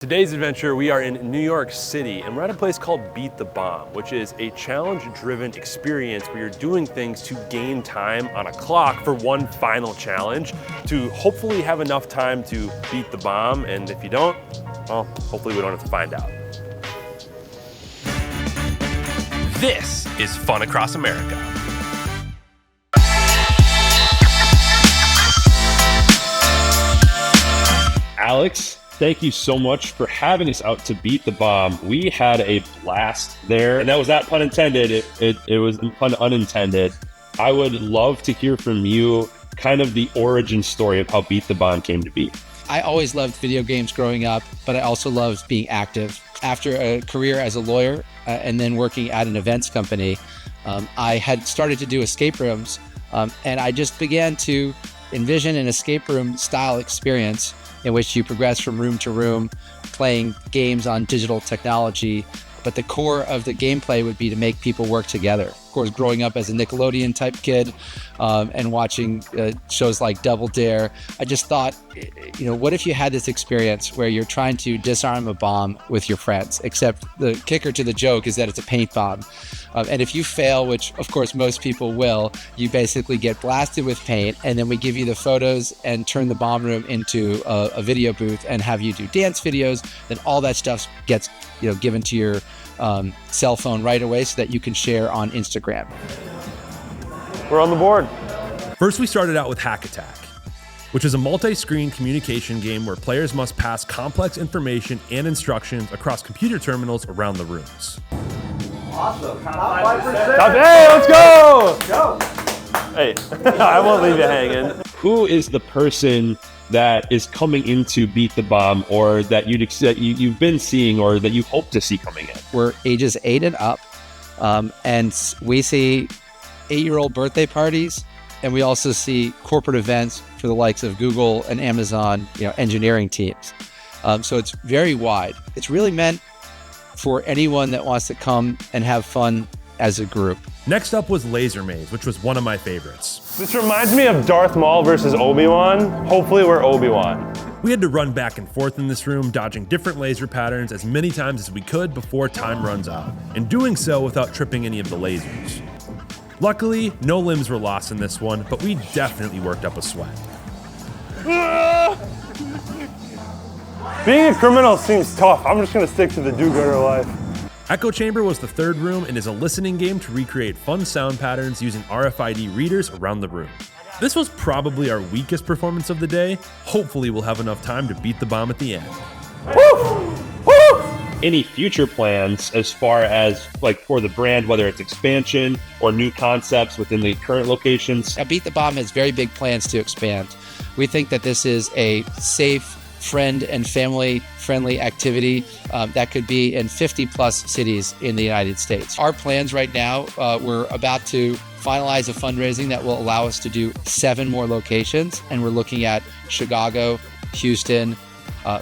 Today's adventure, we are in New York City and we're at a place called Beat the Bomb, which is a challenge-driven experience where you're doing things to gain time on a clock for one final challenge to hopefully have enough time to beat the bomb. And if you don't, well, hopefully we don't have to find out. This is Fun Across America. Alex, thank you so much for having us out to Beat the Bomb. We had a blast there, and that was not pun intended. It was pun unintended. I would love to hear from you kind of the origin story of how Beat the Bomb came to be. I always loved video games growing up, but I also loved being active. After a career as a lawyer and then working at an events company, I had started to do escape rooms, and I just began to envision an escape room style experience in which you progress from room to room, playing games on digital technology. But the core of the gameplay would be to make people work together. Of course, growing up as a Nickelodeon type kid and watching shows like Double Dare, I just thought, what if you had this experience where you're trying to disarm a bomb with your friends, except the kicker to the joke is that it's a paint bomb. And if you fail, which of course most people will, you basically get blasted with paint, and then we give you the photos and turn the bomb room into a video booth and have you do dance videos. Then all that stuff gets given to your cell phone right away so that you can share on Instagram. We're on the board. First, we started out with Hack Attack, which is a multi-screen communication game where players must pass complex information and instructions across computer terminals around the rooms. Awesome. Top 5%. Hey, let's go! Let's go. Hey, I won't leave you hanging. Who is the person that is coming into Beat the Bomb, or that you've been seeing, or that you hope to see coming in? We're ages 8 and up, and we see 8-year-old birthday parties, and we also see corporate events for the likes of Google and Amazon, engineering teams. So it's very wide. It's really meant for anyone that wants to come and have fun as a group. Next up was Laser Maze, which was one of my favorites. This reminds me of Darth Maul versus Obi-Wan. Hopefully we're Obi-Wan. We had to run back and forth in this room, dodging different laser patterns as many times as we could before time runs out, and doing so without tripping any of the lasers. Luckily, no limbs were lost in this one, but we definitely worked up a sweat. Being a criminal seems tough. I'm just gonna stick to the do-gooder life. Echo Chamber was the third room and is a listening game to recreate fun sound patterns using RFID readers around the room. This was probably our weakest performance of the day. Hopefully we'll have enough time to beat the bomb at the end. Woo! Woo! Any future plans as far as for the brand, whether it's expansion or new concepts within the current locations? Now, Beat the Bomb has very big plans to expand. We think that this is a safe, friend and family friendly activity that could be in 50 plus cities in the United States. Our plans right now, we're about to finalize a fundraising that will allow us to do 7 more locations, and we're looking at Chicago, Houston,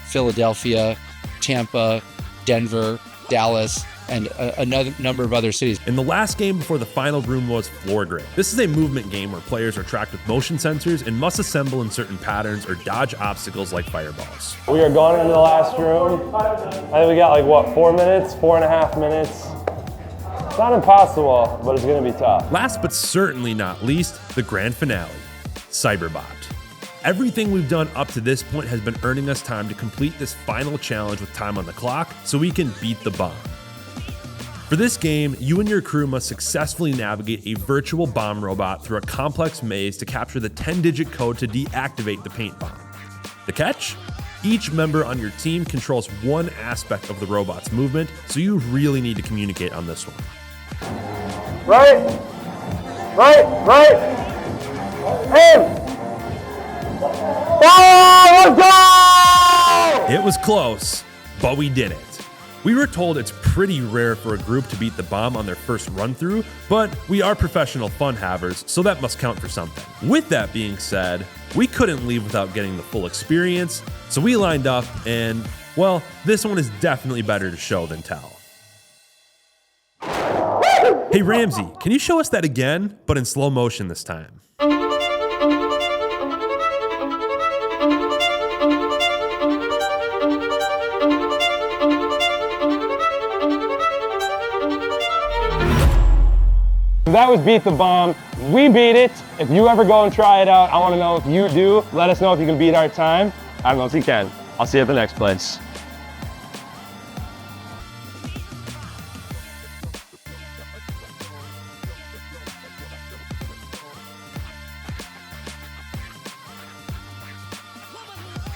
Philadelphia, Tampa, Denver, Dallas, and another number of other cities. And the last game before the final room was Floor Grid. This is a movement game where players are tracked with motion sensors and must assemble in certain patterns or dodge obstacles like fireballs. We are going into the last room. I think we got 4 minutes, 4.5 minutes. It's not impossible, but it's gonna be tough. Last but certainly not least, the grand finale, Cyberbot. Everything we've done up to this point has been earning us time to complete this final challenge with time on the clock so we can beat the bomb. For this game, you and your crew must successfully navigate a virtual bomb robot through a complex maze to capture the 10-digit code to deactivate the paint bomb. The catch? Each member on your team controls one aspect of the robot's movement, so you really need to communicate on this one. Right! Aim! Oh, let's go! It was close, but we did it. We were told it's pretty rare for a group to beat the bomb on their first run-through, but we are professional fun havers, so that must count for something. With that being said, we couldn't leave without getting the full experience, so we lined up and, well, this one is definitely better to show than tell. Hey Ramsey, can you show us that again, but in slow motion this time? That was Beat the Bomb. We beat it. If you ever go and try it out, I want to know if you do. Let us know if you can beat our time. I don't know if you can. I'll see you at the next place.